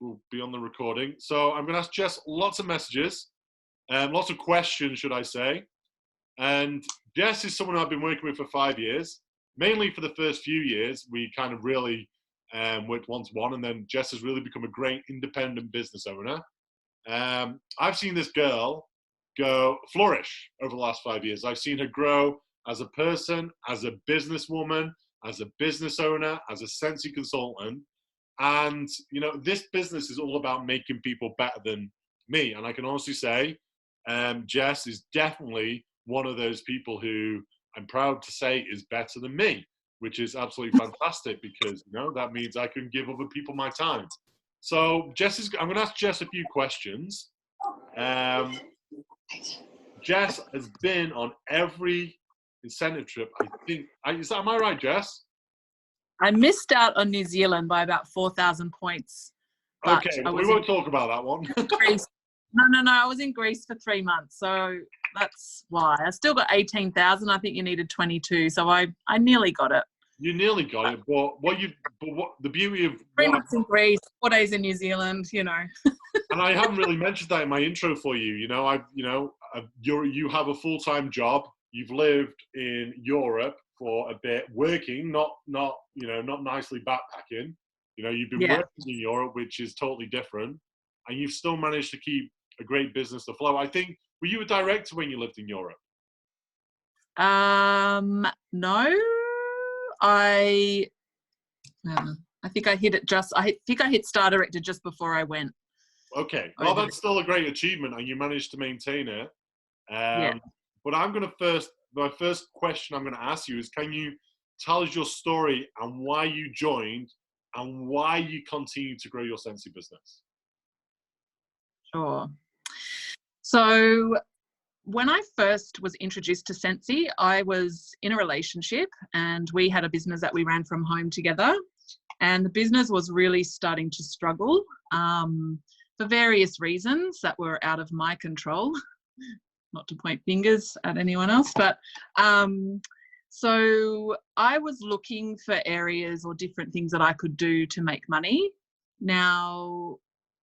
will be on the recording. So I'm going to ask Jess lots of messages, lots of questions, should I say. And Jess is someone I've been working with for 5 years. Mainly for the first few years, we kind of really worked one-to-one, and then Jess has really become a great independent business owner. I've seen this girl flourish over the last 5 years. I've seen her grow as a person, as a businesswoman, as a business owner, as a Scentsy consultant. And, you know, this business is all about making people better than me. And I can honestly say, Jess is definitely one of those people who I'm proud to say is better than me, which is absolutely fantastic because, you know, that means I can give other people my time. So I'm going to ask Jess a few questions. Jess has been on every incentive trip, I think. Am I right, Jess? I missed out on New Zealand by about 4,000 points. Okay, we won't talk about that one. Greece. No, I was in Greece for 3 months, so that's why. I still got 18,000. I think you needed 22, so I nearly got it. You nearly got it, but what the beauty of 3 months in Greece, 4 days in New Zealand, you know. And I haven't really mentioned that in my intro for you. You have a full-time job. You've lived in Europe for a bit, working, not nicely backpacking. You know, you've been working in Europe, which is totally different, and you've still managed to keep a great business afloat. I think, were you a director when you lived in Europe? No, I think I hit it I think I hit star director just before I went. Okay, well, that's still a great achievement, and you managed to maintain it. But my first question I'm going to ask you is, can you tell us your story and why you joined and why you continue to grow your Scentsy business? Sure. So when I first was introduced to Scentsy, I was in a relationship and we had a business that we ran from home together, and the business was really starting to struggle for various reasons that were out of my control. Not to point fingers at anyone else, but so I was looking for areas or different things that I could do to make money. Now,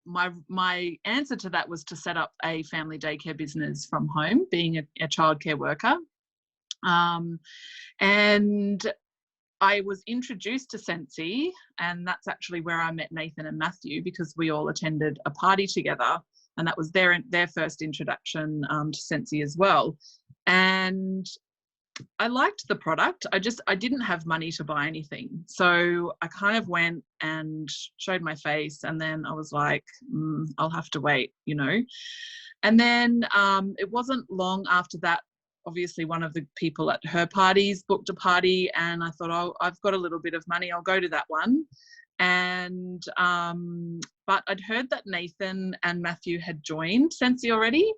my answer to that was to set up a family daycare business from home, being a childcare worker. And I was introduced to Scentsy, and that's actually where I met Nathan and Matthew, because we all attended a party together. And that was their first introduction to Scentsy as well. And I liked the product. I didn't have money to buy anything. So I kind of went and showed my face, and then I was like, I'll have to wait, you know. And then it wasn't long after that, obviously one of the people at her parties booked a party, and I thought, oh, I've got a little bit of money, I'll go to that one. And but I'd heard that Nathan and Matthew had joined Scentsy already,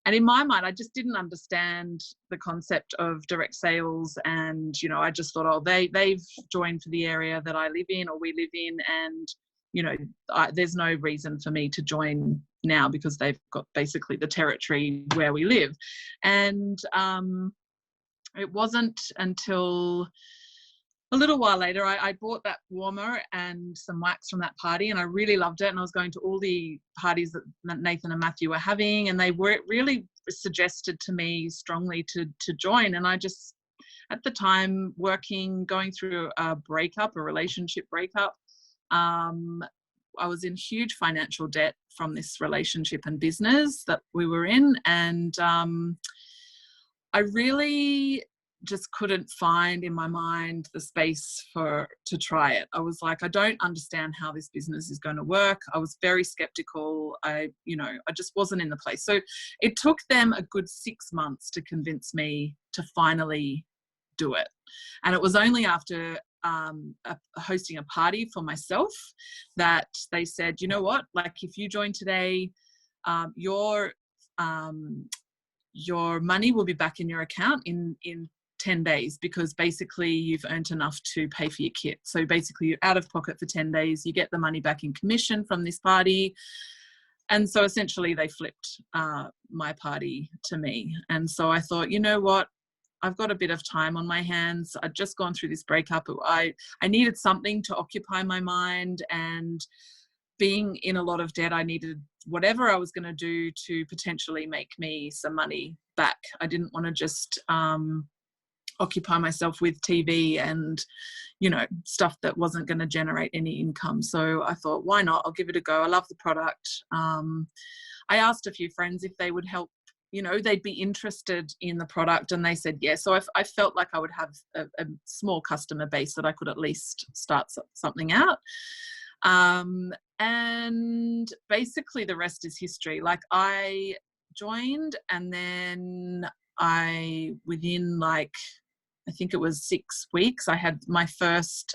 and in my mind I just didn't understand the concept of direct sales. And you know, I just thought, oh, they've joined for the area that I live in or we live in, and you know, there's no reason for me to join now because they've got basically the territory where we live. And it wasn't until a little while later, I bought that warmer and some wax from that party, and I really loved it. And I was going to all the parties that Nathan and Matthew were having, and they were really suggested to me strongly to join. And I just, at the time, going through a relationship breakup, I was in huge financial debt from this relationship and business that we were in. And I really just couldn't find in my mind the space to try it. I was like, I don't understand how this business is going to work. I was very skeptical. I just wasn't in the place. So it took them a good 6 months to convince me to finally do it. And it was only after hosting a party for myself that they said, you know what, like if you join today, your money will be back in your account in 10 days, because basically you've earned enough to pay for your kit. So basically you're out of pocket for 10 days, you get the money back in commission from this party. And so essentially they flipped my party to me. And so I thought, you know what, I've got a bit of time on my hands. I'd just gone through this breakup. I needed something to occupy my mind, and being in a lot of debt, I needed whatever I was going to do to potentially make me some money back. I didn't want to just occupy myself with TV and, you know, stuff that wasn't going to generate any income. So I thought, why not? I'll give it a go. I love the product. I asked a few friends if they would help, you know, they'd be interested in the product, and they said yes. So I felt like I would have a small customer base that I could at least start something out. And basically the rest is history. Like, I joined, and then within like, I think it was 6 weeks, I had my first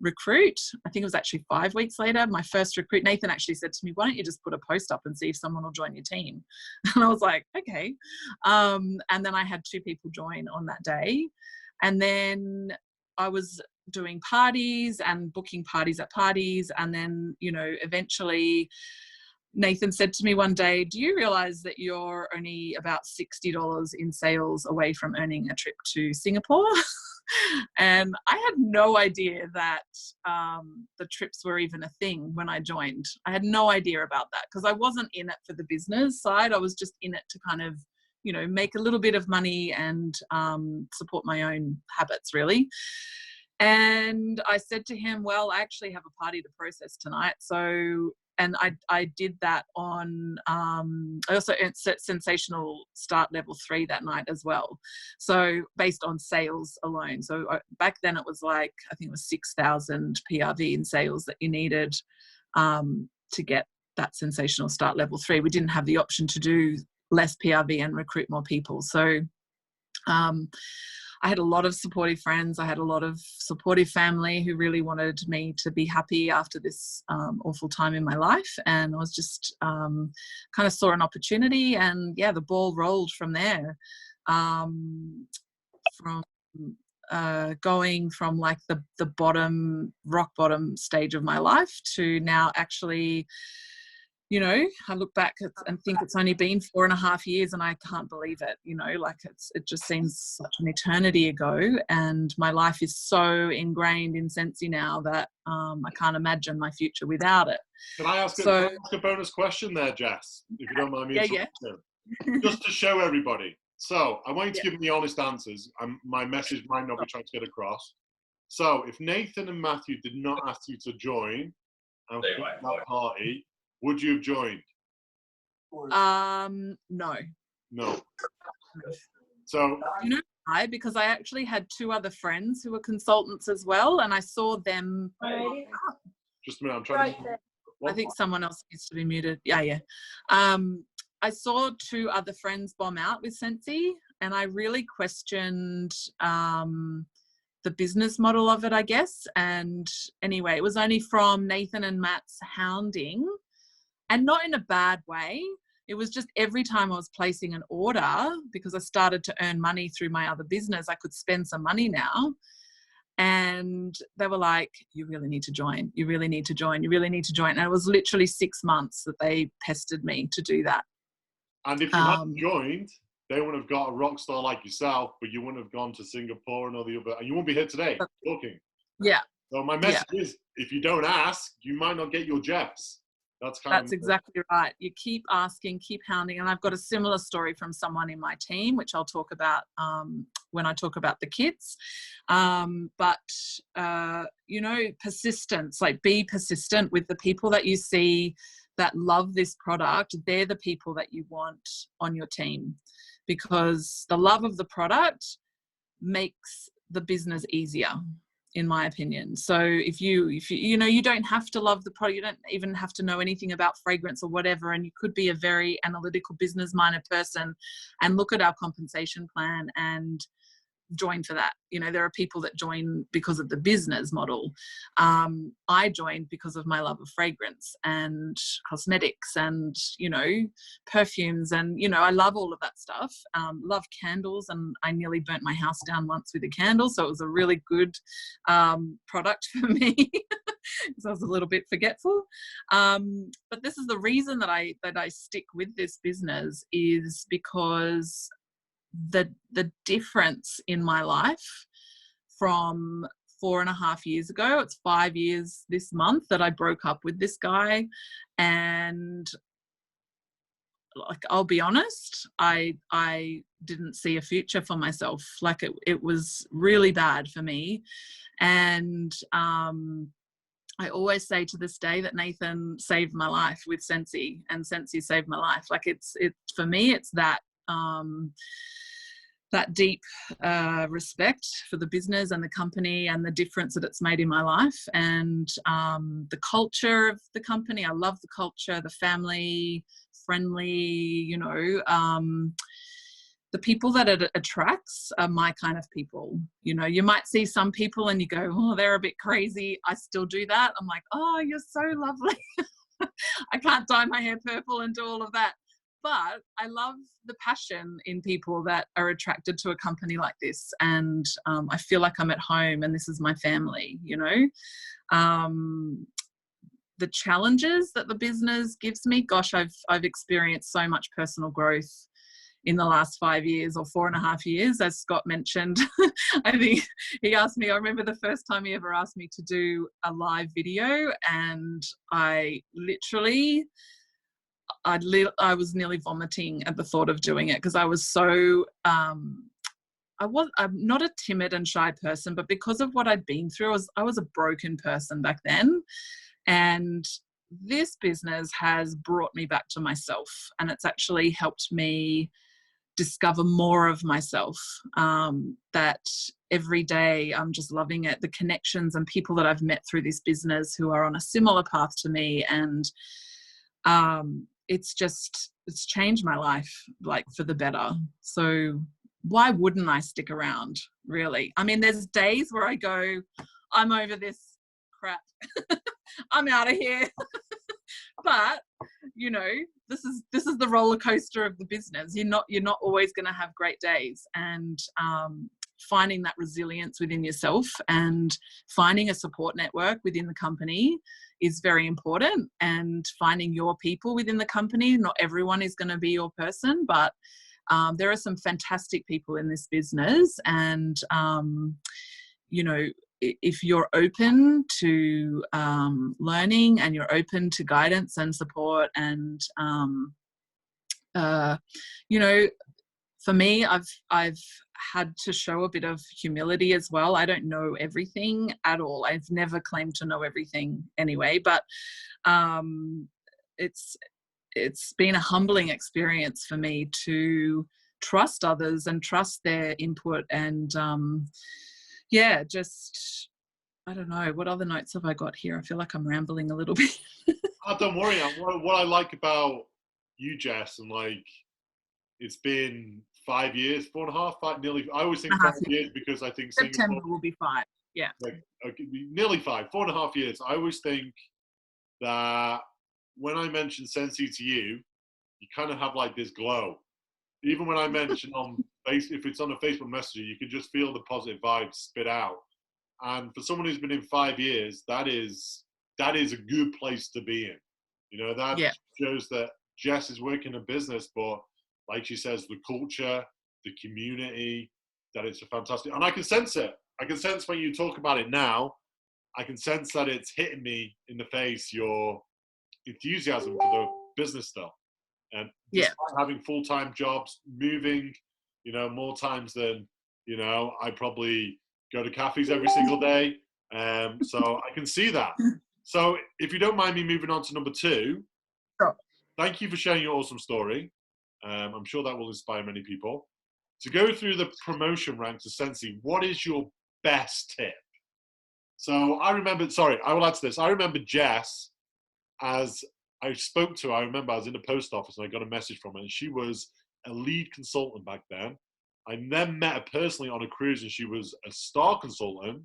recruit. I think it was actually 5 weeks later, my first recruit. Nathan actually said to me, why don't you just put a post up and see if someone will join your team? And I was like, okay. And then I had 2 people join on that day. And then I was doing parties and booking parties at parties. And then, you know, eventually Nathan said to me one day, do you realize that you're only about $60 in sales away from earning a trip to Singapore? And I had no idea that the trips were even a thing when I joined. I had no idea about that, because I wasn't in it for the business side. I was just in it to kind of, you know, make a little bit of money and support my own habits, really. And I said to him, well, I actually have a party to process tonight. So, and I did that on, I also earned Sensational Start Level 3 that night as well. So based on sales alone. So back then it was like, I think it was 6,000 PRV in sales that you needed to get that Sensational Start Level 3. We didn't have the option to do less PRV and recruit more people. So I had a lot of supportive friends. I had a lot of supportive family who really wanted me to be happy after this awful time in my life. And I was just kind of saw an opportunity, and yeah, the ball rolled from there. From going from like the bottom, rock bottom stage of my life to now actually, you know, I look back and think it's only been 4.5 years, and I can't believe it, you know, like it just seems such an eternity ago. And my life is so ingrained in Scentsy now that I can't imagine my future without it. Can I ask a bonus question there, Jess, if you don't mind me? Yeah. Just to show everybody. So I want you to give me the honest answers. My message might not be trying to get across. So if Nathan and Matthew did not ask you to join and that party, would you have joined? No. No. So you know why? Because I actually had 2 other friends who were consultants as well, and I saw them. Just a minute, I'm trying to. I think someone else needs to be muted. Yeah. I saw 2 other friends bomb out with Scentsy, and I really questioned the business model of it, I guess. And anyway, it was only from Nathan and Matt's hounding, and not in a bad way. It was just every time I was placing an order, because I started to earn money through my other business, I could spend some money now. And they were like, you really need to join. You really need to join. You really need to join. And it was literally 6 months that they pestered me to do that. And if you hadn't joined, they wouldn't have got a rock star like yourself, but you wouldn't have gone to Singapore and all the other, and you won't be here today talking. Yeah. So my message is, if you don't ask, you might not get your Jess. That's exactly right. You keep asking, keep hounding. And I've got a similar story from someone in my team, which I'll talk about when I talk about the kids. But you know, persistence, like be persistent with the people that you see that love this product. They're the people that you want on your team, because the love of the product makes the business easier, in my opinion. So if you know, you don't have to love the product, you don't even have to know anything about fragrance or whatever, and you could be a very analytical business-minded person and look at our compensation plan and join for that. You know, there are people that join because of the business model. I joined because of my love of fragrance and cosmetics and, you know, perfumes, and, you know, I love all of that stuff. Love candles, and I nearly burnt my house down once with a candle, so it was a really good product for me because I was a little bit forgetful. But this is the reason that I stick with this business, is because the difference in my life from 4.5 years ago. It's 5 years this month that I broke up with this guy. And like, I'll be honest, I didn't see a future for myself. Like, it was really bad for me. And I always say to this day that Nathan saved my life with Scentsy, and Scentsy saved my life. Like, it's for me, it's that that deep respect for the business and the company and the difference that it's made in my life, and the culture of the company. I love the culture, the family friendly, you know, the people that it attracts are my kind of people. You know, you might see some people and you go, oh, they're a bit crazy. I still do that. I'm like, oh, you're so lovely. I can't dye my hair purple and do all of that. But I love the passion in people that are attracted to a company like this. And I feel like I'm at home and this is my family, you know. The challenges that the business gives me, gosh, I've experienced so much personal growth in the last 5 years, or 4.5 years, as Scott mentioned. I think he asked me, I remember the first time he ever asked me to do a live video, and I was nearly vomiting at the thought of doing it, because I was so, I'm not a timid and shy person, but because of what I'd been through, I was a broken person back then. And this business has brought me back to myself, and it's actually helped me discover more of myself, that every day I'm just loving it. The connections and people that I've met through this business who are on a similar path to me, and it's changed my life, like, for the better. So why wouldn't I stick around, really? I mean, there's days where I go, I'm over this crap. I'm out of here. But, you know, this is the roller coaster of the business. You're not always going to have great days, and finding that resilience within yourself and finding a support network within the company is very important, and finding your people within the company. Not everyone is going to be your person, but there are some fantastic people in this business, and you know, if you're open to learning, and you're open to guidance and support, and you know, for me, I've had to show a bit of humility as well. I don't know everything at all. I've never claimed to know everything anyway, but it's been a humbling experience for me to trust others and trust their input, and yeah, just, I don't know, what other notes have I got here? I feel like I'm rambling a little bit. Oh, don't worry. What I like about you, Jess, and like, it's been 5 years, 4.5, 5, nearly. I always think 5 years, because I think September will be 5. Yeah. Like, nearly 5, 4.5 years. I always think that when I mention Scentsy to you, you kind of have like this glow. Even when I mention if it's on a Facebook Messenger, you can just feel the positive vibes spit out. And for someone who's been in 5 years, that is a good place to be in. You know, that shows that Jess is working a business, but like she says, the culture, the community, that it's a fantastic, and I can sense it. I can sense when you talk about it now, I can sense that it's hitting me in the face, your enthusiasm for the business stuff. And despite having full-time jobs, moving, you know, more times than, you know, I probably go to cafes every single day. So I can see that. So if you don't mind me moving on to number 2, sure. Thank you for sharing your awesome story. I'm sure that will inspire many people. To go through the promotion ranks of Scentsy, what is your best tip? So I will add to this. I remember Jess, as I spoke to her, I remember I was in the post office and I got a message from her, and she was a lead consultant back then. I then met her personally on a cruise, and she was a star consultant.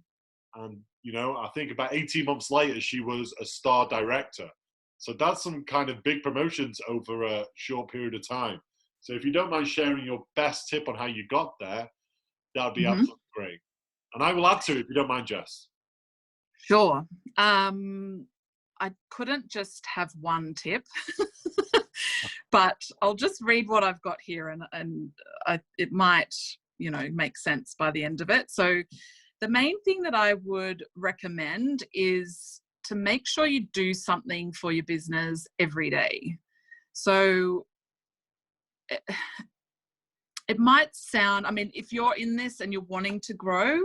And, you know, I think about 18 months later, she was a star director. So that's some kind of big promotions over a short period of time. So if you don't mind sharing your best tip on how you got there, that would be absolutely great. And I will add to it if you don't mind, Jess. Sure. I couldn't just have one tip, but I'll just read what I've got here, and it might, you know, make sense by the end of it. So The main thing that I would recommend is to make sure you do something for your business every day. So it might sound, I mean, if you're in this and you're wanting to grow,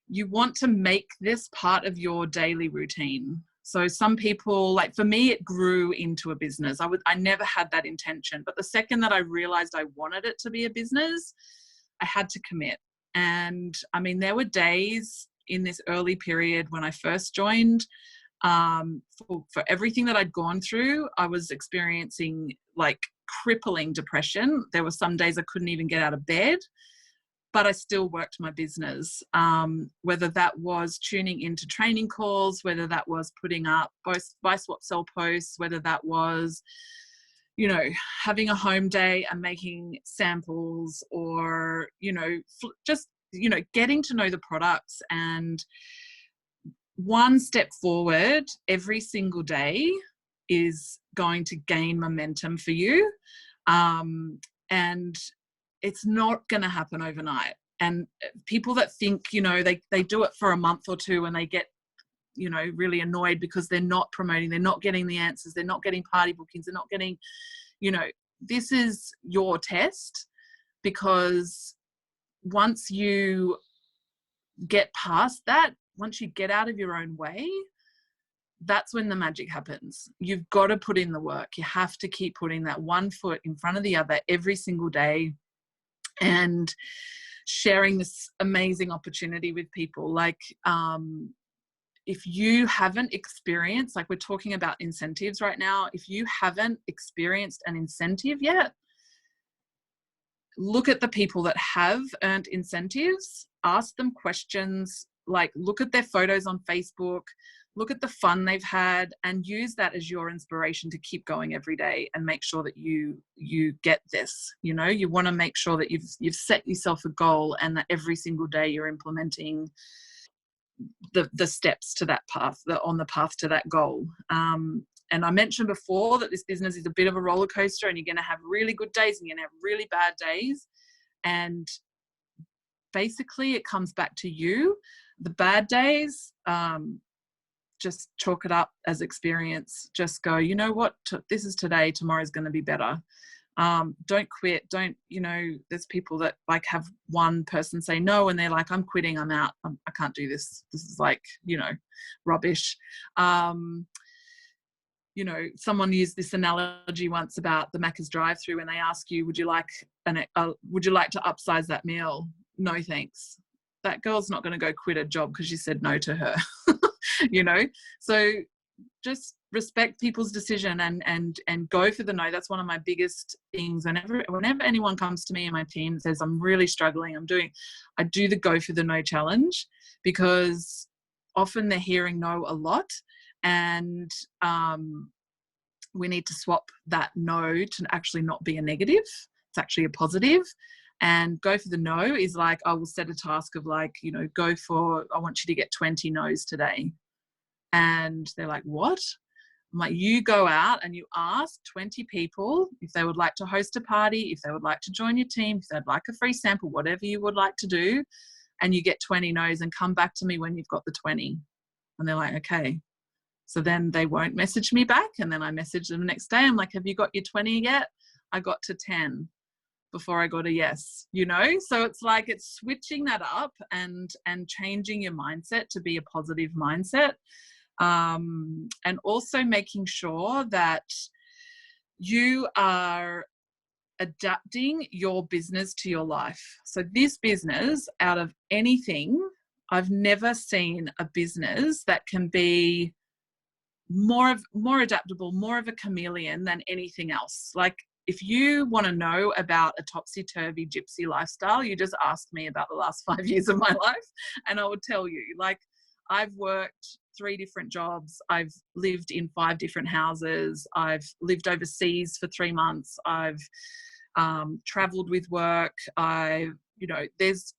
you want to make this part of your daily routine. So some people, like for me, it grew into a business. I never had that intention, but the second that I realized I wanted it to be a business, I had to commit. And I mean, there were days in this early period when I first joined, for everything that I'd gone through, I was experiencing like crippling depression. There were some days I couldn't even get out of bed, but I still worked my business. Whether that was tuning into training calls, whether that was putting up both buy, swap, sell posts, whether that was, you know, having a home day and making samples, or, you know, just, you know, getting to know the products. And one step forward every single day is going to gain momentum for you. And it's not going to happen overnight. And people that think, you know, they do it for a month or two and they get, you know, really annoyed because they're not promoting, they're not getting the answers, they're not getting party bookings, they're not getting, you know, this is your test, because once you get past that, once you get out of your own way, that's when the magic happens. You've got to put in the work. You have to keep putting that one foot in front of the other every single day, and sharing this amazing opportunity with people. Like, if you haven't experienced, like we're talking about incentives right now, if you haven't experienced an incentive yet, look at the people that have earned incentives, ask them questions, like look at their photos on Facebook, look at the fun they've had, and use that as your inspiration to keep going every day and make sure that you get this. You know, you want to make sure that you've set yourself a goal, and that every single day you're implementing the steps to that path, on the path to that goal. And I mentioned before that this business is a bit of a roller coaster, and you're going to have really good days and you're going to have really bad days. And basically it comes back to you. The bad days, just chalk it up as experience. Just go, you know what, this is today, tomorrow's going to be better. Don't quit. Don't, you know, there's people that like have one person say no and they're like, I'm quitting, I'm out, I can't do this. This is like, you know, rubbish. You know, someone used this analogy once about the Macca's drive-through, when they ask you, would you like to upsize that meal? No, thanks. That girl's not going to go quit a job because you said no to her. You know, so just respect people's decision and go for the no. That's one of my biggest things. Whenever anyone comes to me and my team says I'm really struggling, I do the go for the no challenge, because often they're hearing no a lot, and we need to swap that no to actually not be a negative. It's actually a positive. And go for the no is like, I will set a task of like, you know, I want you to get 20 no's today. And they're like, what? I'm like, you go out and you ask 20 people if they would like to host a party, if they would like to join your team, if they'd like a free sample, whatever you would like to do. And you get 20 no's, and come back to me when you've got the 20. And they're like, okay. So then they won't message me back. And then I message them the next day. I'm like, have you got your 20 yet? I got to 10 before I got a yes, you know? So it's like, it's switching that up and changing your mindset to be a positive mindset. And also making sure that you are adapting your business to your life. So this business, out of anything, I've never seen a business that can be more adaptable, more of a chameleon than anything else. Like, if you want to know about a topsy-turvy gypsy lifestyle, you just ask me about the last 5 years of my life and I would tell you. Like, I've worked 3 different jobs. I've lived in 5 different houses. I've lived overseas for 3 months. I've traveled with work. There's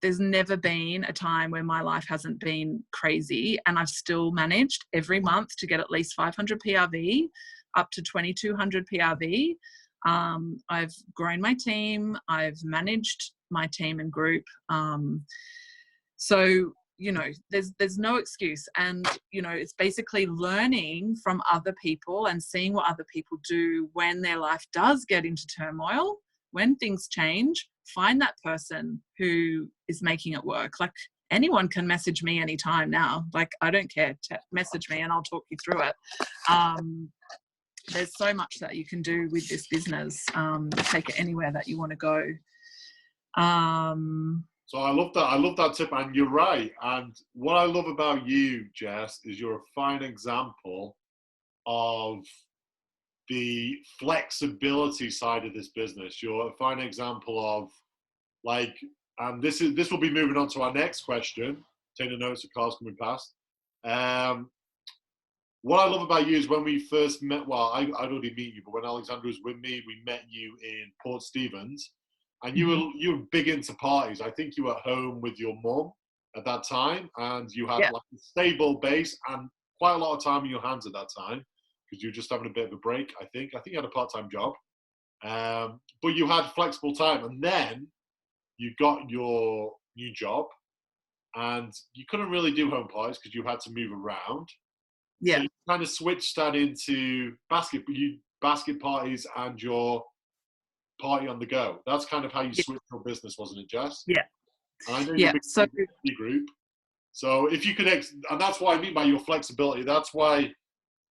never been a time where my life hasn't been crazy, and I've still managed every month to get at least 500 PRV, up to 2,200 PRV. I've grown my team. I've managed my team and group. So you know, there's no excuse. And, you know, it's basically learning from other people and seeing what other people do when their life does get into turmoil, when things change. Find that person who is making it work. Like, anyone can message me anytime now. Like, I don't care. Message me and I'll talk you through it. There's so much that you can do with this business. Take it anywhere that you want to go. So I love that. I love that tip, and you're right. And what I love about you, Jess, is you're a fine example of the flexibility side of this business. You're a fine example of, like, and this will be moving on to our next question. Take the notes of cars coming past. What I love about you is when we first met, well, I'd already meet you, but when Alexandra was with me, we met you in Port Stevens, and you were big into parties. I think you were at home with your mum at that time, and you had like a stable base and quite a lot of time in your hands at that time, because you were just having a bit of a break, I think. I think you had a part-time job. But you had flexible time, and then you got your new job, and you couldn't really do home parties because you had to move around. Yeah. So you kind of switched that into basket parties and your party on the go. That's kind of how you switched your business, wasn't it, Jess? Yeah. And I know you're a So big group. So if you could, and that's what I mean by your flexibility. That's why,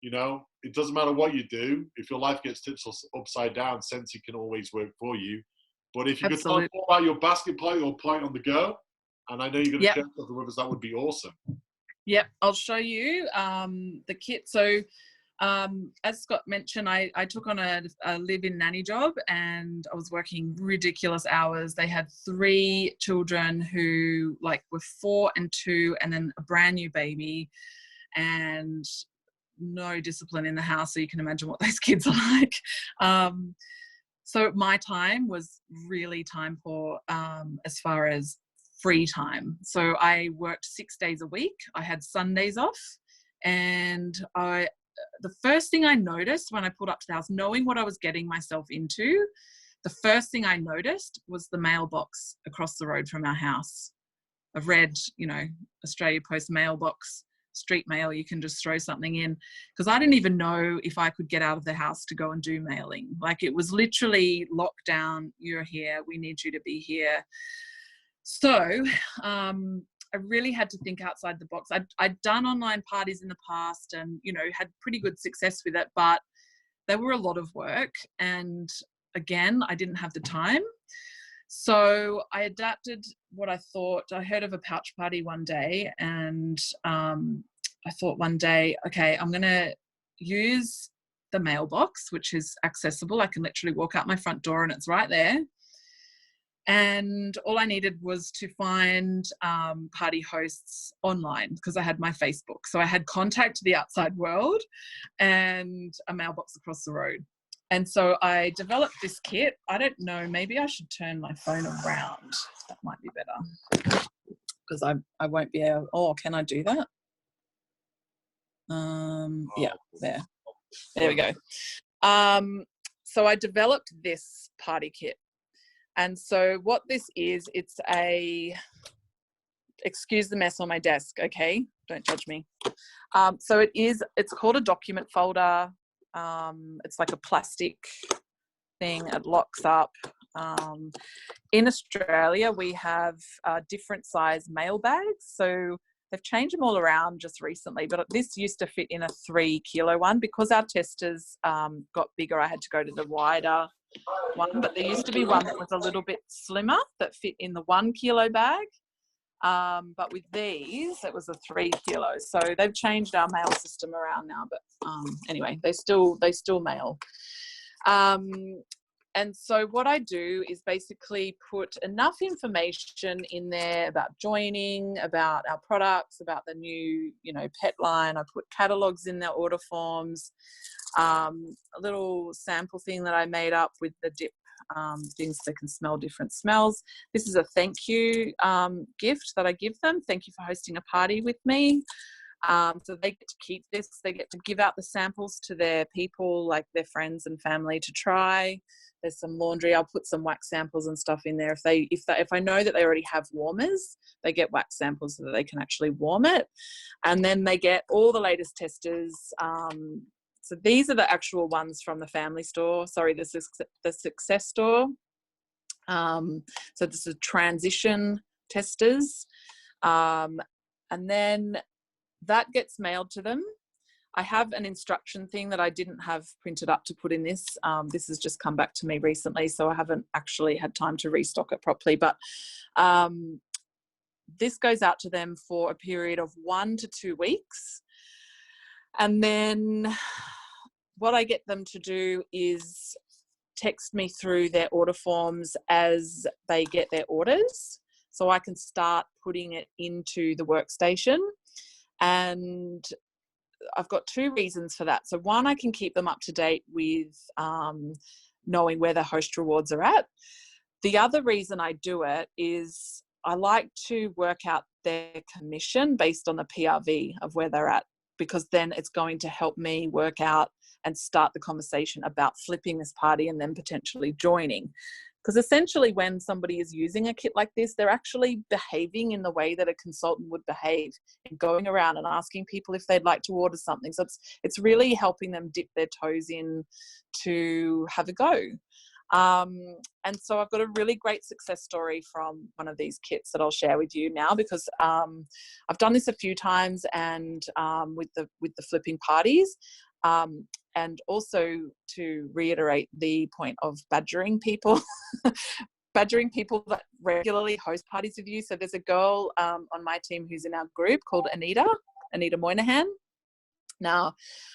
you know, it doesn't matter what you do. If your life gets tipped upside down, Scentsy can always work for you. But if you could talk more about your basket party or party on the go, and I know you're going to share something with us, that would be awesome. Yep, I'll show you the kit. So as Scott mentioned, I took on a live-in nanny job, and I was working ridiculous hours. They had 3 children who were 4 and 2, and then a brand new baby, and no discipline in the house. So you can imagine what those kids are like. So my time was really time poor as far as free time. So I worked 6 days a week. I had Sundays off, and the first thing I noticed when I pulled up to the house, knowing what I was getting myself into, the first thing I noticed was the mailbox across the road from our house. A red, Australia Post mailbox, street mail. You can just throw something in, because I didn't even know if I could get out of the house to go and do mailing. Like, it was literally lockdown. You're here. We need you to be here. So I really had to think outside the box. I'd done online parties in the past and, had pretty good success with it, but they were a lot of work. And again, I didn't have the time. So I adapted what I thought. I heard of a pouch party one day, and I thought one day, okay, I'm going to use the mailbox, which is accessible. I can literally walk out my front door and it's right there. And all I needed was to find party hosts online, because I had my Facebook. So I had contact to the outside world and a mailbox across the road. And so I developed this kit. I don't know, maybe I should turn my phone around. That might be better, because I won't be able, can I do that? Yeah, there we go. So I developed this party kit. And so what this is, it's excuse the mess on my desk, okay? Don't judge me. So it's called a document folder. It's like a plastic thing. It locks up. In Australia, we have different size mail bags. So they've changed them all around just recently, but this used to fit in a 3 kilo one. Because our testers got bigger, I had to go to the wider one, but there used to be one that was a little bit slimmer that fit in the 1 kilo bag. But with these, it was a 3 kilo. So they've changed our mail system around now, but anyway, they still mail. And so what I do is basically put enough information in there about joining, about our products, about the new, pet line. I put catalogs in their order forms, a little sample thing that I made up with the dip things that can smell different smells. This is a thank you gift that I give them. Thank you for hosting a party with me. So they get to keep this. They get to give out the samples to their people, like their friends and family, to try. there's some laundry. I'll put some wax samples and stuff in there. If I know that they already have warmers, they get wax samples so that they can actually warm it. And then they get all the latest testers. So these are the actual ones from the family store. Sorry, the Success store. So this is transition testers. And then that gets mailed to them. I have an instruction thing that I didn't have printed up to put in this. This has just come back to me recently, so I haven't actually had time to restock it properly. But this goes out to them for a period of 1 to 2 weeks. And then what I get them to do is text me through their order forms as they get their orders, so I can start putting it into the workstation. And I've got 2 reasons for that. So one, I can keep them up to date with knowing where their host rewards are at. The other reason I do it is I like to work out their commission based on the PRV of where they're at, because then it's going to help me work out and start the conversation about flipping this party and then potentially joining. Because essentially when somebody is using a kit like this, they're actually behaving in the way that a consultant would behave, and going around and asking people if they'd like to order something. So it's really helping them dip their toes in to have a go. And so I've got a really great success story from one of these kits that I'll share with you now, because I've done this a few times, and with the flipping parties. And also to reiterate the point of badgering people, badgering people that regularly host parties with you. So there's a girl on my team who's in our group called Anita Moynihan. Now,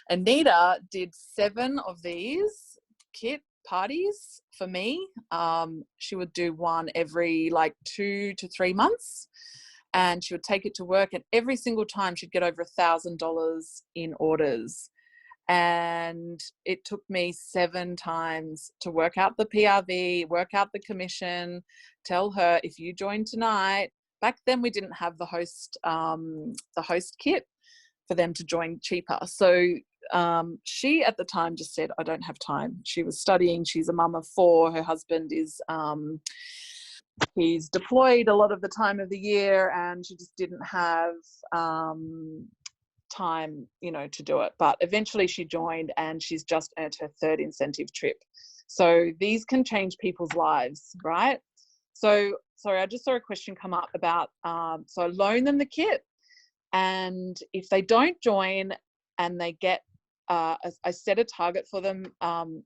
Anita did 7 of these kit parties for me. She would do one every like 2 to 3 months, and she would take it to work, and every single time she'd get over $1,000 in orders. And it took me 7 times to work out the PRV, work out the commission, tell her, if you join tonight. Back then we didn't have the host kit for them to join cheaper. So she at the time just said, I don't have time. She was studying. She's a mum of 4. Her husband is he's deployed a lot of the time of the year, and she just didn't have time, to do it. But eventually she joined, and she's just earned her 3rd incentive trip. So these can change people's lives, right? So sorry, I just saw a question come up about so I loan them the kit, and if they don't join and they get I set a target for them,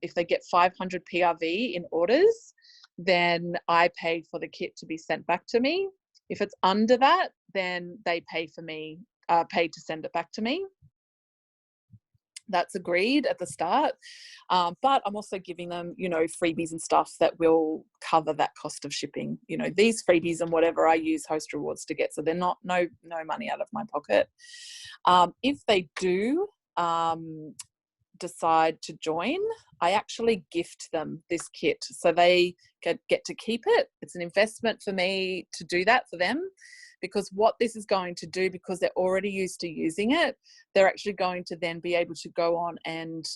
if they get 500 PRV in orders, then I pay for the kit to be sent back to me. If it's under that, then they pay to send it back to me. That's agreed at the start. But I'm also giving them, freebies and stuff that will cover that cost of shipping. These freebies and whatever I use host rewards to get, so they're not no money out of my pocket. If they do decide to join, I actually gift them this kit, so they get to keep it. It's an investment for me to do that for them, because what this is going to do, because they're already used to using it, they're actually going to then be able to go on and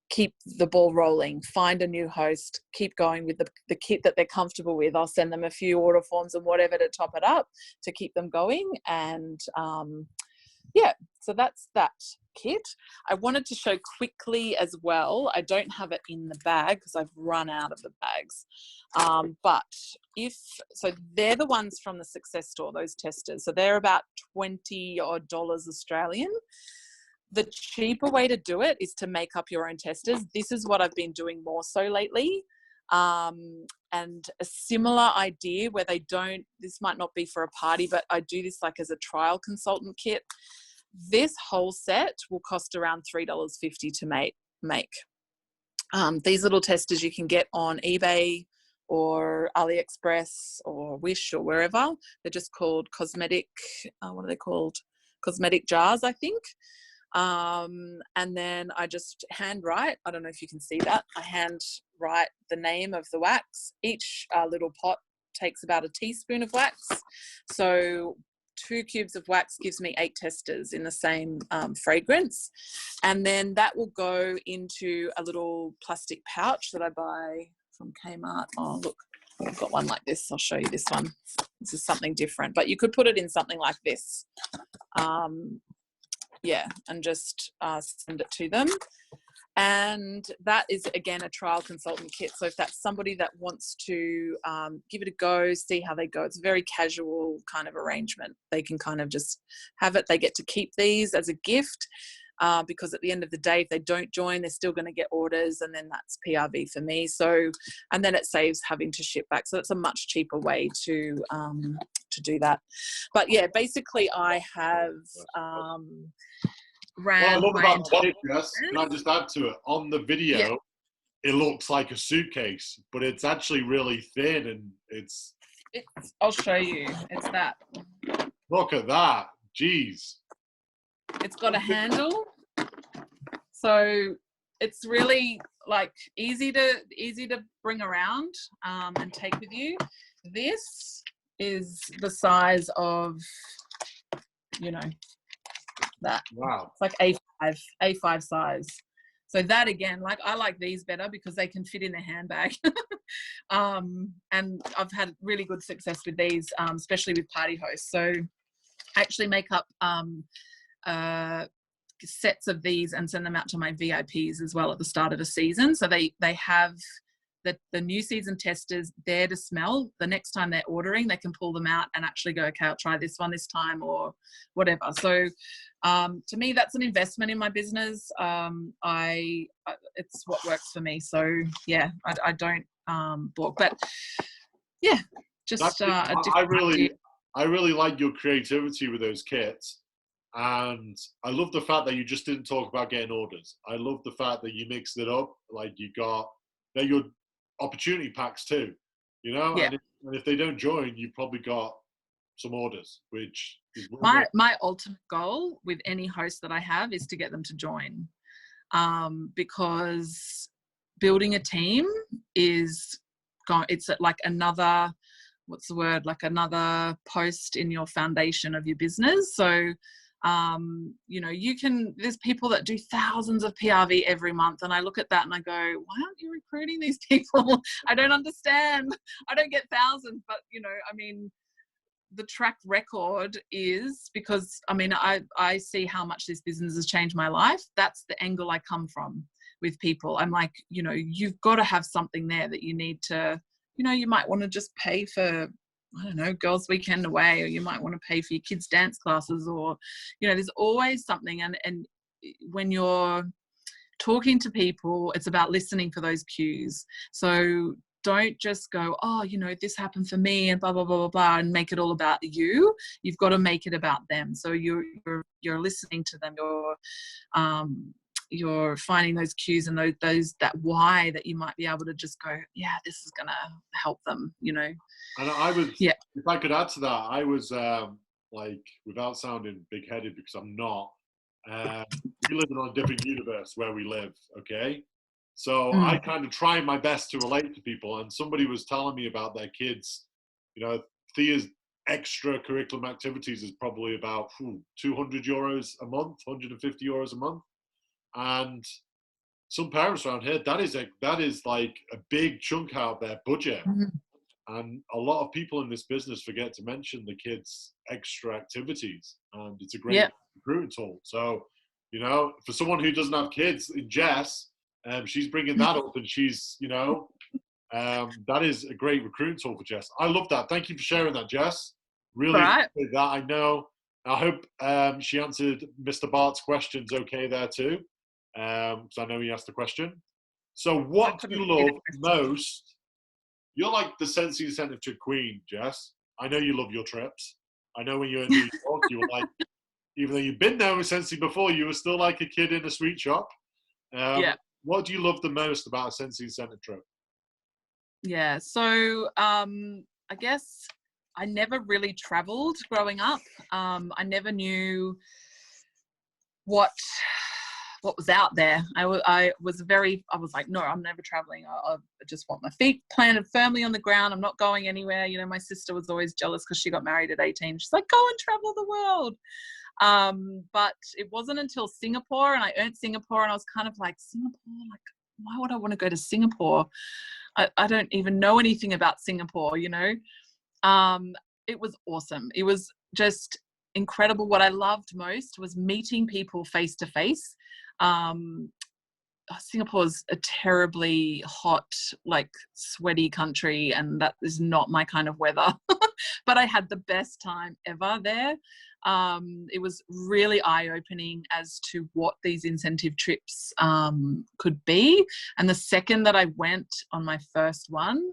keep the ball rolling, find a new host, keep going with the kit that they're comfortable with. I'll send them a few order forms and whatever to top it up to keep them going. And so that's that kit. I wanted to show quickly as well, I don't have it in the bag because I've run out of the bags, but so they're the ones from the Success store, those testers, so they're about $20 odd Australian. The cheaper way to do it is to make up your own testers. This is what I've been doing more so lately. And a similar idea where this might not be for a party, but I do this like as a trial consultant kit. This whole set will cost around $3.50 to make. These little testers you can get on eBay or AliExpress or Wish or wherever. They're just called cosmetic, what are they called? Cosmetic jars, I think. And then I just handwrite, I don't know if you can see that, I handwrite the name of the wax. Each little pot takes about a teaspoon of wax. So 2 cubes of wax gives me 8 testers in the same fragrance. And then that will go into a little plastic pouch that I buy from Kmart. Oh, look, I've got one like this. I'll show you this one. This is something different, but you could put it in something like this. Yeah, and just send it to them. And that is, again, a trial consultant kit. So if that's somebody that wants to give it a go, see how they go, it's a very casual kind of arrangement. They can kind of just have it. They get to keep these as a gift because at the end of the day, if they don't join, they're still going to get orders, and then that's PRV for me. So, and then it saves having to ship back. So it's a much cheaper way to do that. But yeah, basically I have What I ran love my about the entire kit, Jess, can I just add to it? On the video, it looks like a suitcase, but it's actually really thin, and it's I'll show you. It's that. Look at that. Jeez. It's got a handle. So it's really like easy to bring around and take with you. This is the size of, you know, that. Wow. It's like A5 size. So that, again, like, I like these better because they can fit in a handbag. And I've had really good success with these, especially with party hosts. So I actually make up sets of these and send them out to my VIPs as well at the start of the season. So they have the new season testers there to smell. The next time they're ordering, they can pull them out and actually go, okay, I'll try this one this time or whatever. So to me, that's an investment in my business. It's what works for me. So yeah, I don't balk, but yeah, just a different I really like your creativity with those kits. And I love the fact that you just didn't talk about getting orders. I love the fact that you mixed it up. Like, they're your opportunity packs too, you know? Yeah. And if they don't join, you've probably got some orders, which is my ultimate goal with any host that I have is to get them to join, because building a team it's like another, what's the word, like another post in your foundation of your business. So you know, there's people that do thousands of PRV every month, and I look at that and I go, why aren't you recruiting these people? I don't understand. I don't get thousands, but you know, I mean, the track record is, because I mean, I see how much this business has changed my life. That's the angle I come from with people. I'm like, you know, you've got to have something there that you need to, you know, you might want to just pay for, I don't know, girls' weekend away, or you might want to pay for your kids' dance classes, or, you know, there's always something. And when you're talking to people, it's about listening for those cues. So don't just go, oh, you know, this happened for me and blah, blah, blah, blah, blah, and make it all about you. You've got to make it about them. So you're listening to them. You're finding those cues and those that why that you might be able to just go, yeah, this is going to help them, you know. And I would, yeah. If I could add to that, I was like, without sounding big-headed, because I'm not, we live in a different universe where we live, okay? So I kind of try my best to relate to people, and somebody was telling me about their kids. You know, Thea's extracurricular activities is probably about €200 a month, €150 a month. And some parents around here, that is like a big chunk out of their budget. And a lot of people in this business forget to mention the kids' extra activities, and it's a great recruiting tool. So, you know, for someone who doesn't have kids, in Jess, she's bringing that up, and she's, you know, that is a great recruiting tool for Jess. I love that. Thank you for sharing that, Jess. Really appreciate that. I know. I hope she answered Mr. Bart's questions okay there too, because I know he asked the question. So what do you love most? You're like the Scentsy incentive trip queen, Jess. I know you love your trips. I know when you were in New York, you were like, even though you've been there with Scentsy before, you were still like a kid in a sweet shop. What do you love the most about a Scentsy incentive trip? Yeah, so I guess I never really traveled growing up. I never knew what what was out there. I was like, no, I'm never traveling. I just want my feet planted firmly on the ground. I'm not going anywhere. You know, my sister was always jealous because she got married at 18. She's like, go and travel the world. But it wasn't until Singapore, and I earned Singapore, and I was kind of like, Singapore, like, why would I want to go to Singapore? I don't even know anything about Singapore, you know. It was awesome. It was just incredible. What I loved most was meeting people face to face. Singapore's a terribly hot, like sweaty country, and that is not my kind of weather. But I had the best time ever there. It was really eye-opening as to what these incentive trips could be. And the second that I went on my first one,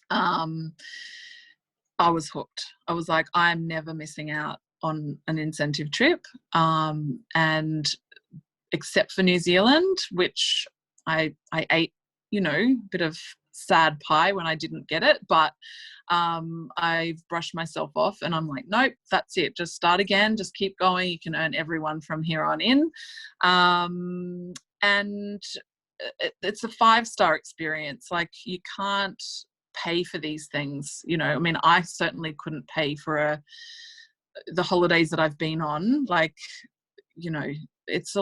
I was hooked. I was like, I'm never missing out on an incentive trip. And except for New Zealand, which I ate, you know, a bit of sad pie when I didn't get it, but I've brushed myself off and I'm like, nope, that's it. Just start again. Just keep going. You can earn everyone from here on in. And it's a 5-star experience. Like, you can't pay for these things, you know. I mean, I certainly couldn't pay for the holidays that I've been on. Like, you know, it's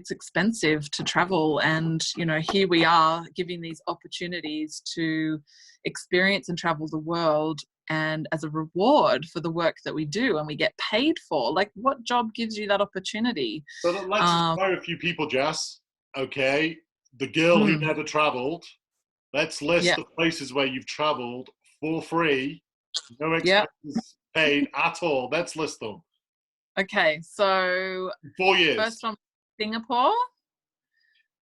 expensive to travel, and you know, here we are giving these opportunities to experience and travel the world, and as a reward for the work that we do and we get paid for. Like, what job gives you that opportunity? So let's inspire a few people, Jess. Okay, the girl who never travelled. Let's list the places where you've travelled for free, no expenses paid at all. Let's list them. Okay, so 4 years. First one, Singapore.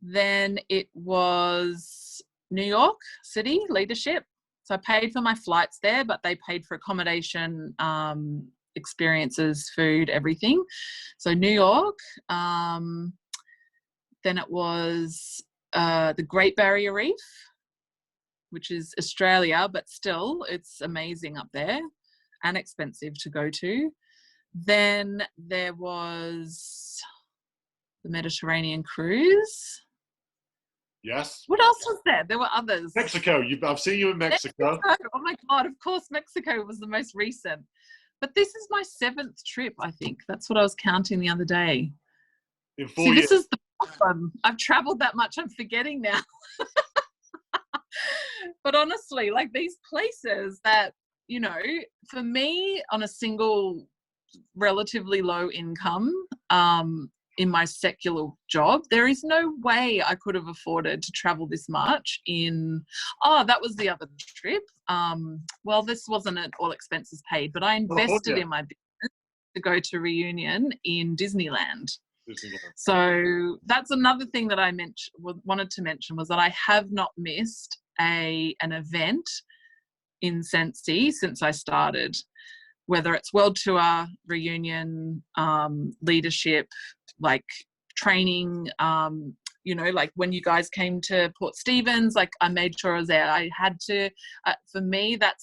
Then it was New York City leadership. So I paid for my flights there, but they paid for accommodation, experiences, food, everything. So New York. Then it was the Great Barrier Reef, which is Australia, but still it's amazing up there and expensive to go to. Then there was the Mediterranean cruise. Yes. What else was there? There were others. Mexico. I've seen you in Mexico. Oh my God, of course Mexico was the most recent. But this is my 7th trip, I think. That's what I was counting the other day. In 4 years. This is the problem. I've traveled that much, I'm forgetting now. But honestly, like, these places that, you know, for me on a single relatively low income in my secular job, there is no way I could have afforded to travel this much that was the other trip. Well, this wasn't an all expenses paid, but I invested in my business to go to Reunion in Disneyland. So that's another thing that I wanted to mention, was that I have not missed an event in Scentsy since I started, whether it's World Tour, Reunion, leadership, like training, you know, like when you guys came to Port Stephens, like I made sure I was there. I had to, for me, that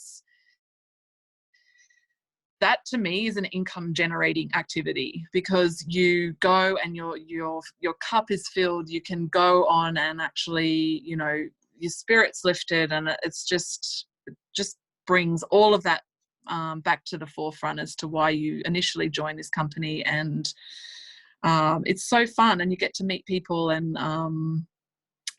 to me is an income generating activity, because you go and your cup is filled. You can go on and actually, you know, your spirit's lifted, and it just brings all of that back to the forefront as to why you initially joined this company. And it's so fun, and you get to meet people. And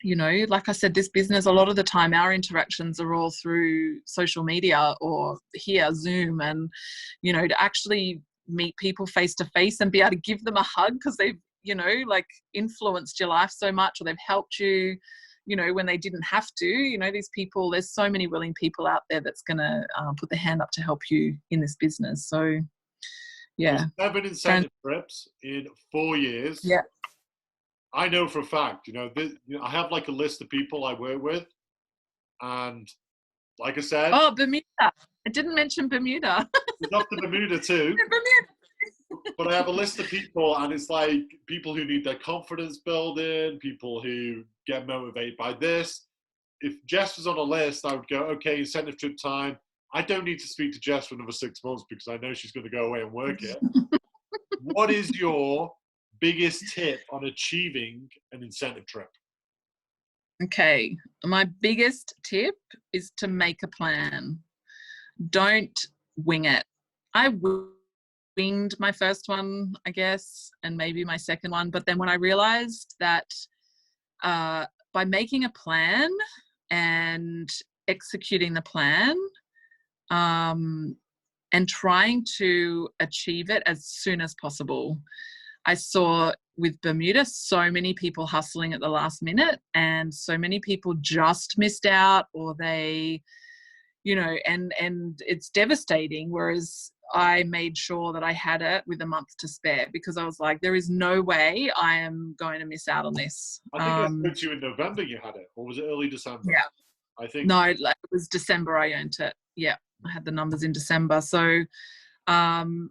you know, like I said, this business, a lot of the time our interactions are all through social media or here, Zoom, and you know, to actually meet people face to face and be able to give them a hug because they've, you know, like influenced your life so much, or they've helped you, you know, when they didn't have to. You know, these people, there's so many willing people out there that's going to put their hand up to help you in this business. So yeah. 7 incentive trips in 4 years. Yeah. I know for a fact, you know, I have like a list of people I work with, and like I said, Bermuda. I didn't mention Bermuda. There's up to Bermuda too. But I have a list of people, and it's like people who need their confidence building, people who get motivated by this. If Jess was on a list, I would go, okay, incentive trip time. I don't need to speak to Jess for another 6 months because I know she's going to go away and work it. What is your biggest tip on achieving an incentive trip? Okay, my biggest tip is to make a plan. Don't wing it. I winged my first one, I guess, and maybe my second one. But then when I realized that by making a plan and executing the plan, and trying to achieve it as soon as possible. I saw with Bermuda so many people hustling at the last minute, and so many people just missed out, or they, and it's devastating. Whereas I made sure that I had it with a month to spare, because I was like, there is no way I am going to miss out on this. I think I spoke to you in November you had it, or was it early December? Yeah. I think. No, it was December I earned it. Yeah, I had the numbers in December. So don't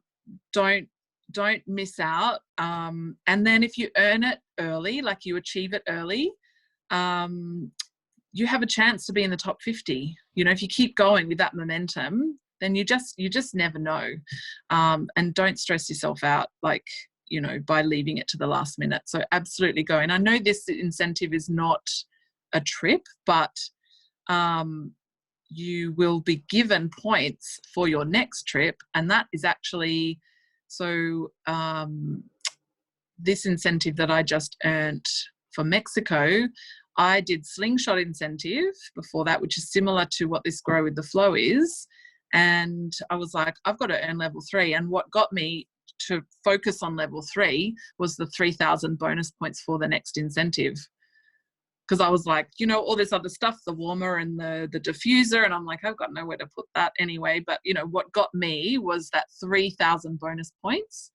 miss out. And then if you earn it early, like you achieve it early, you have a chance to be in the top 50. If you keep going with that momentum, then you just never know. And don't stress yourself out, by leaving it to the last minute. So absolutely go. And I know this incentive is not a trip, but you will be given points for your next trip. And that is actually, this incentive that I just earned for Mexico, I did slingshot incentive before that, which is similar to what this Grow with the Flow is. And I was like, I've got to earn level 3. And what got me to focus on level 3 was the 3,000 bonus points for the next incentive. Because I was like, all this other stuff, the warmer and the diffuser, and I'm like, I've got nowhere to put that anyway. But, what got me was that 3,000 bonus points.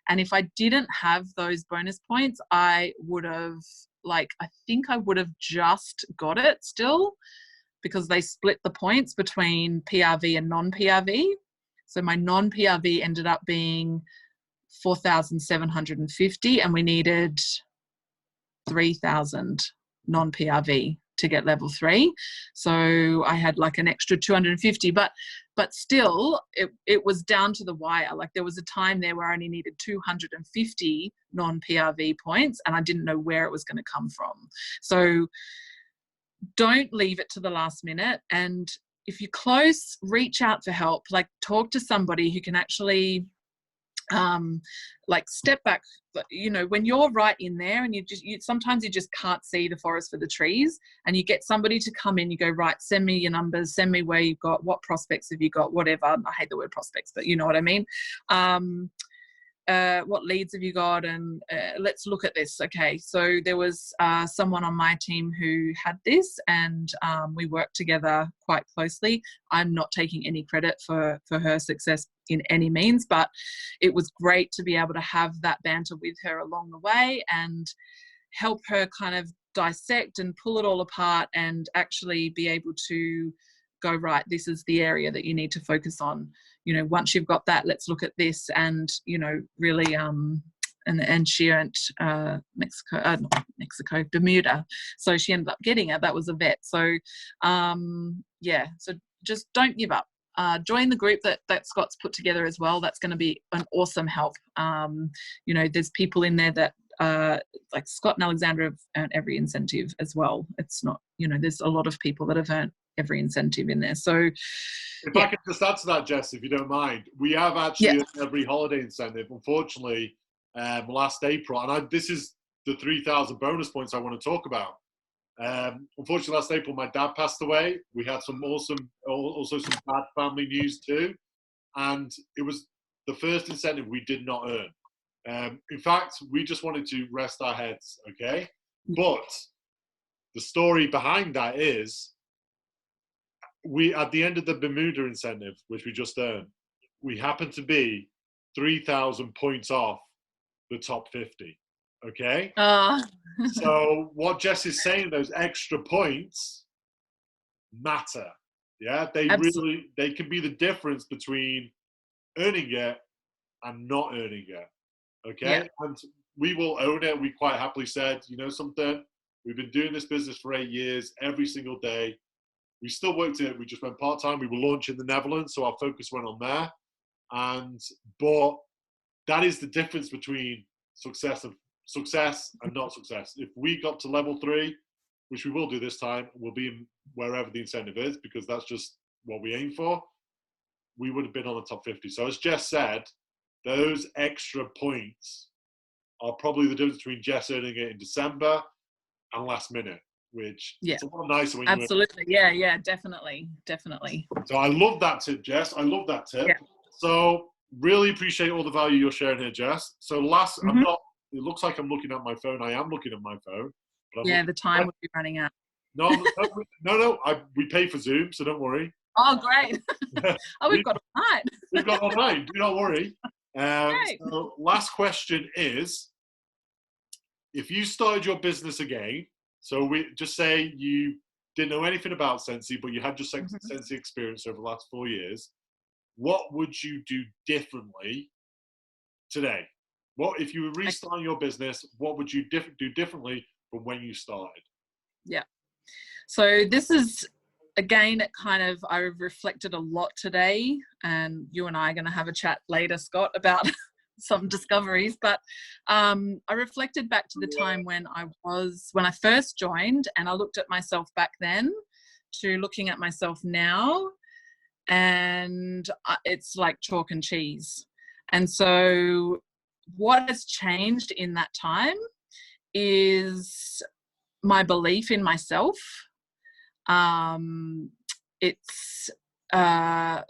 And if I didn't have those bonus points, I would have, I think I would have just got it still, because they split the points between PRV and non-PRV. So my non-PRV ended up being 4,750, and we needed 3,000 non-PRV to get level 3. So I had an extra 250, but still it was down to the wire. There was a time there where I only needed 250 non-PRV points, and I didn't know where it was going to come from. So don't leave it to the last minute. And if you're close, reach out for help. Talk to somebody who can actually step back. When you're right in there, and sometimes you just can't see the forest for the trees, and you get somebody to come in, you go, right, send me your numbers, send me where you've got, what prospects have you got, whatever. I hate the word prospects, but you know what I mean. What leads have you got, and let's look at this. Okay, so there was someone on my team who had this, and we worked together quite closely. I'm not taking any credit for her success in any means, but it was great to be able to have that banter with her along the way and help her kind of dissect and pull it all apart, and actually be able to go, right, this is the area that you need to focus on. Once you've got that, let's look at this. And, really, and she earned Bermuda. So she ended up getting it. That was a vet. So, so just don't give up. Join the group that Scott's put together as well. That's going to be an awesome help. There's people in there that, Scott and Alexandra have earned every incentive as well. It's not, there's a lot of people that have earned every incentive in there. So if I could just add to that, Jess, if you don't mind, we have actually every holiday incentive. Unfortunately, last April, and this is the 3,000 bonus points I want to talk about. Unfortunately, last April, my dad passed away. We had some also some bad family news too, and it was the first incentive we did not earn. In fact, we just wanted to rest our heads, okay? But the story behind that is, we, at the end of the Bermuda incentive, which we just earned, we happened to be 3,000 points off the top 50. Okay. So what Jess is saying, those extra points matter. Yeah, they can be the difference between earning it and not earning it. Okay. Yeah. And we will own it. We quite happily said, something, we've been doing this business for 8 years, every single day. We still worked it. We just went part-time. We were launching in the Netherlands, so our focus went on there. But that is the difference between success success and not success. If we got to level 3, which we will do this time, we'll be in wherever the incentive is, because that's just what we aim for, we would have been on the top 50. So as Jess said, those extra points are probably the difference between Jess earning it in December and last minute, which it's a lot nicer when absolutely. Yeah, definitely. So I love that tip, Jess. I love that tip. Yeah. So really appreciate all the value you're sharing here, Jess. So I'm not, it looks like I'm looking at my phone. I am looking at my phone. But the time would be running out. No, we pay for Zoom, so don't worry. Oh, great. We've got all night. We've got all night. Do not worry. So last question is, if you started your business again, so we just say you didn't know anything about Scentsy, but you had your Scentsy experience over the last 4 years, what would you do differently today? What if you were restarting your business, what would you do differently from when you started? Yeah. So this is, again, I've reflected a lot today, and you and I are going to have a chat later, Scott, about some discoveries. But I reflected back to the time when I first joined, and I looked at myself back then to looking at myself now, and it's like chalk and cheese. And so what has changed in that time is my belief in myself. It's back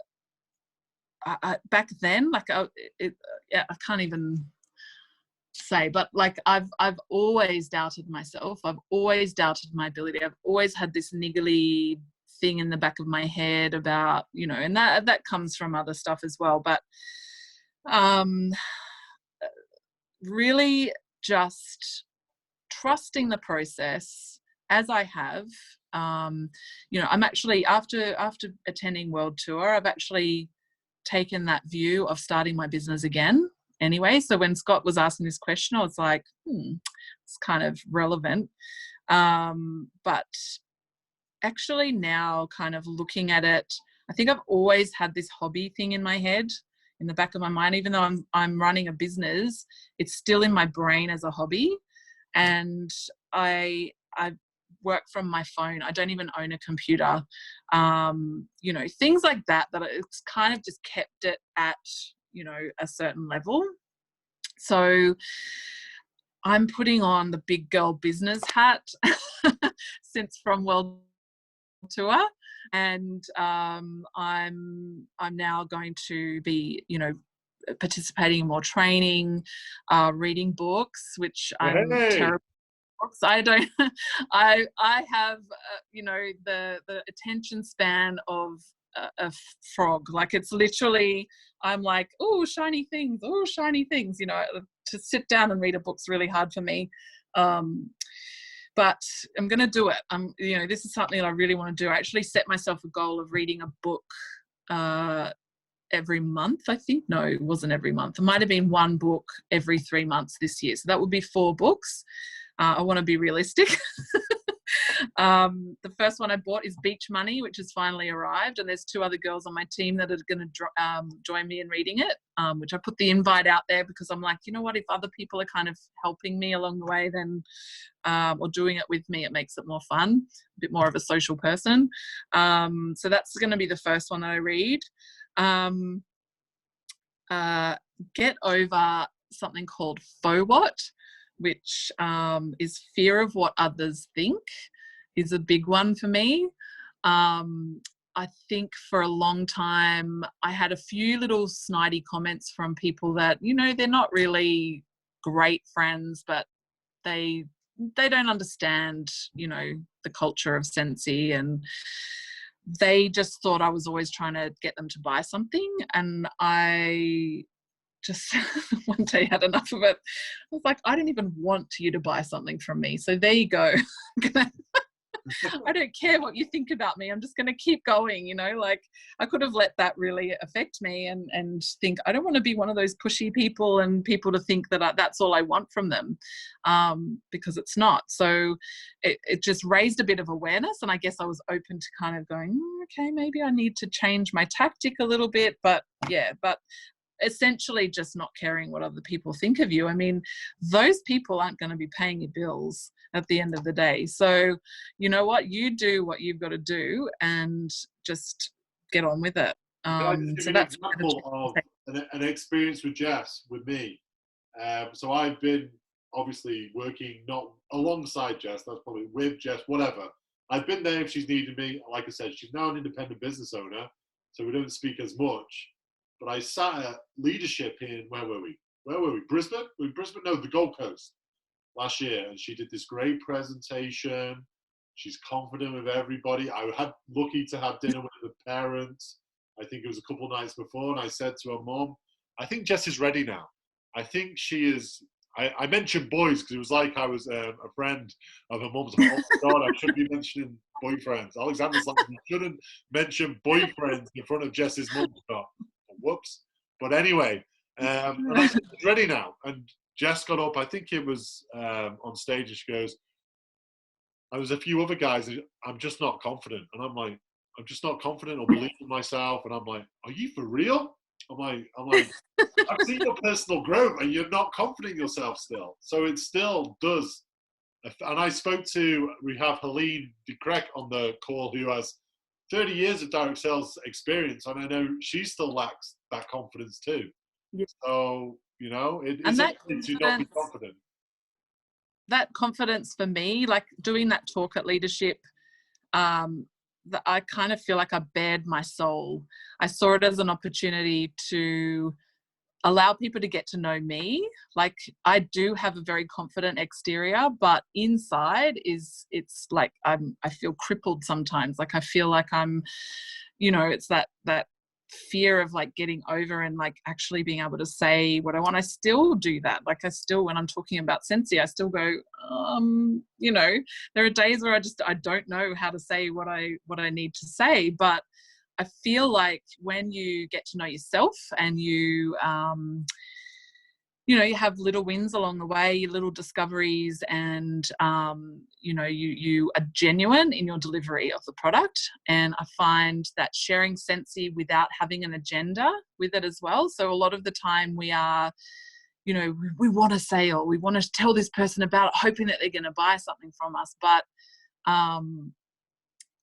then, like I can't even say, but like I've always doubted myself. I've always doubted my ability. I've always had this niggly thing in the back of my head about, and that comes from other stuff as well. But really just trusting the process as I have. I'm actually, after attending World Tour, I've actually taken that view of starting my business again anyway. So when Scott was asking this question, I was like, it's kind of relevant. But actually now kind of looking at it, I think I've always had this hobby thing in my head, in the back of my mind. Even though I'm running a business, it's still in my brain as a hobby. And I work from my phone. I don't even own a computer. Things like that it's kind of just kept it at, a certain level. So I'm putting on the big girl business hat since from World Tour. And I'm now going to be, participating in more training, reading books, which I'm terrible. I don't. I have the attention span of a frog. Like, it's literally, I'm like, oh, shiny things. To sit down and read a book's really hard for me. But I'm going to do it. This is something that I really want to do. I actually set myself a goal of reading a book every month, I think. No, it wasn't every month. It might have been one book every 3 months this year. So that would be 4 books. I want to be realistic. The first one I bought is Beach Money, which has finally arrived. And there's 2 other girls on my team that are going to join me in reading it, which I put the invite out there because I'm like, you know what, if other people are kind of helping me along the way, then, or doing it with me, it makes it more fun, a bit more of a social person. So that's going to be the first one that I read. Get over something called FOWOT, which is fear of what others think, is a big one for me. I think for a long time I had a few little snidey comments from people that, they're not really great friends, but they don't understand, the culture of Scentsy, and they just thought I was always trying to get them to buy something. And I just one day had enough of it. I was like, I don't even want you to buy something from me. So there you go. I don't care what you think about me. I'm just going to keep going, like I could have let that really affect me and think, I don't want to be one of those pushy people and people to think that that's all I want from them, because it's not. So it just raised a bit of awareness. And I guess I was open to kind of going, okay, maybe I need to change my tactic a little bit. But essentially just not caring what other people think of you. I mean, those people aren't going to be paying your bills at the end of the day. So you know what, you do what you've got to do and just get on with it. Can I just give So you an that's example of an experience with Jess, with me? So I've been obviously working not alongside Jess, that's probably with Jess, whatever. I've been there if she's needed me. Like I said, she's now an independent business owner, so we don't speak as much. But I sat at leadership in, where were we? Brisbane? Brisbane? No, the Gold Coast last year. And she did this great presentation. She's confident with everybody. I had lucky to have dinner with the parents. I think it was a couple nights before. And I said to her mom, I think Jess is ready now. I think she is. I mentioned boys because it was like I was a friend of her mum's. Oh my God, I shouldn't be mentioning boyfriends. Alexandra's like, you shouldn't mention boyfriends in front of Jess's mum. Whoops. But anyway, and I said, it's ready now. And Jess got up, I think it was on stage, and she goes, there was a few other guys, I'm just not confident. And I'm like, I'm just not confident or believe in myself. And I'm like, are you for real? I'm like, I've seen your personal growth and you're not confident in yourself still. So it still does. And I spoke to, we have Helene de Krek on the call who has 30 years of direct sales experience. And I know she still lacks that confidence too. Yeah. So, you know, it's okay to not be confident. That confidence for me, like doing that talk at leadership, that I kind of feel like I bared my soul. I saw it as an opportunity to allow people to get to know me. Like I do have a very confident exterior, but inside it's like I feel crippled sometimes. Like I feel like I'm, you know, it's that fear of like getting over and like actually being able to say what I want. I still do that. Like I still, when I'm talking about Scentsy, I still go, you know, there are days where I don't know how to say what I need to say, but I feel like when you get to know yourself and you know, you have little wins along the way, little discoveries, and, you know, you are genuine in your delivery of the product. And I find that sharing Scentsy without having an agenda with it as well. So a lot of the time we are, you know, we want a sale, we want to tell this person about it, hoping that they're going to buy something from us. But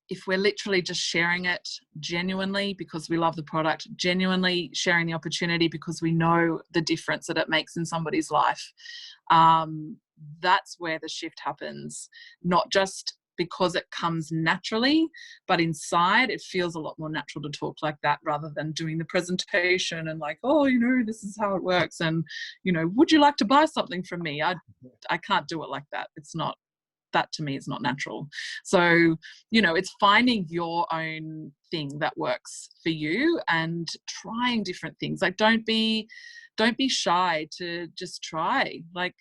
if we're literally just sharing it genuinely because we love the product, genuinely sharing the opportunity because we know the difference that it makes in somebody's life, that's where the shift happens. Not just because it comes naturally, but inside it feels a lot more natural to talk like that rather than doing the presentation and like, oh, you know, this is how it works. And, you know, would you like to buy something from me? I can't do it like that. It's not. That to me is not natural. So, you know, it's finding your own thing that works for you and trying different things. Like don't be shy to just try. Like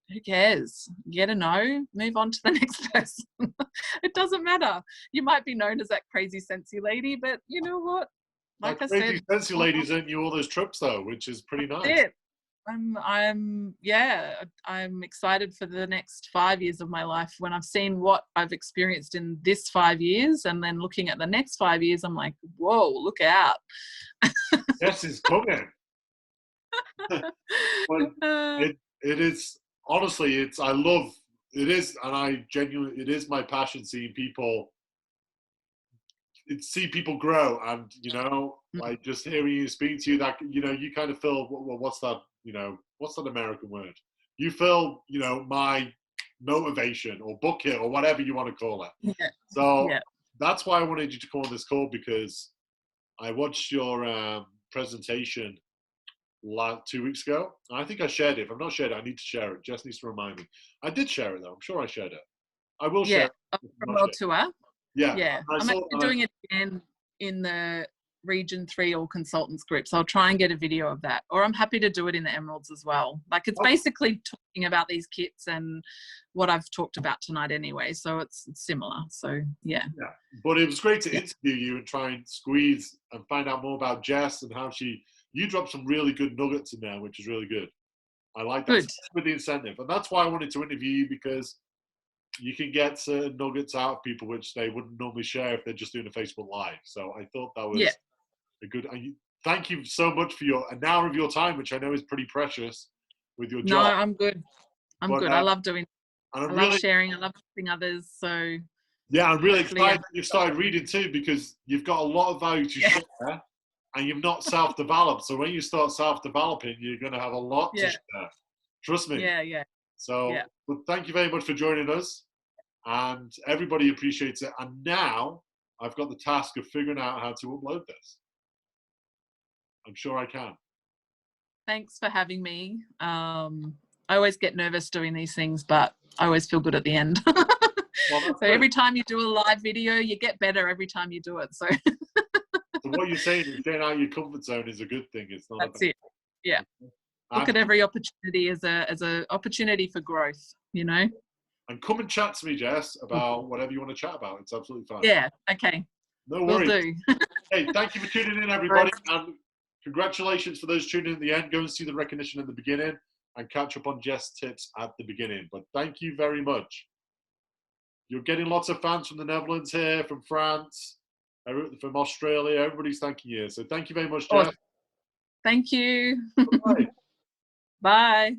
who cares? Get a no, move on to the next person. It doesn't matter. You might be known as that crazy Scentsy lady, but you know what? Like I said, Scentsy ladies earn you all those trips though, which is pretty nice. It. I'm excited for the next 5 years of my life. When I've seen what I've experienced in this 5 years and then looking at the next 5 years, I'm like, whoa, look out. Jess is coming. But it is, honestly, it is my passion seeing people grow. And, you know, like just hearing you speak to you, that, you know, you kind of feel, well, what's that, you know, what's that American word? You feel, you know, my motivation or bucket or whatever you want to call it. Yeah. So that's why I wanted you to come on this call, because I watched your presentation 2 weeks ago. I think I shared it. If I've not shared it, I need to share it. Jess needs to remind me. I did share it though. I'm sure I shared it. I will share it. From World Tour. Yeah. I'm actually doing it again in the Region 3 All Consultants group. So I'll try and get a video of that. Or I'm happy to do it in the Emeralds as well. Like it's basically talking about these kits and what I've talked about tonight anyway. So it's similar. So yeah. But it was great to interview you and try and squeeze and find out more about Jess and how you dropped some really good nuggets in there, which is really good. I like that. Good. With the incentive. And that's why I wanted to interview you, because you can get certain nuggets out of people which they wouldn't normally share if they're just doing a Facebook Live. So I thought that was a good. thank you so much for an hour of your time, which I know is pretty precious with your No, job. I'm good. I'm But, good. I love doing. and I love sharing. I love helping others. So I'm really hopefully, excited that you've started reading too, because you've got a lot of value to share, and you've not self-developed. So when you start self-developing, you're going to have a lot to share. Trust me. Yeah. So, but thank you very much for joining us, and everybody appreciates it. And now I've got the task of figuring out how to upload this. I'm sure I can. Thanks for having me. I always get nervous doing these things, but I always feel good at the end. Well, so every time you do a live video, you get better every time you do it. So, so what you're saying is getting out of your comfort zone is a good thing. It's not. That's it. Yeah. Look at every opportunity as a opportunity for growth. You know. And come and chat to me, Jess, about whatever you want to chat about. It's absolutely fine. Yeah. Okay. No Will worries. do. Hey, thank you for tuning in, everybody. And congratulations for those tuning in at the end. Go and see the recognition at the beginning and catch up on Jess tips at the beginning. But thank you very much. You're getting lots of fans from the Netherlands here, from France, from Australia. Everybody's thanking you. So thank you very much, Jess. Thank you. Bye. Bye.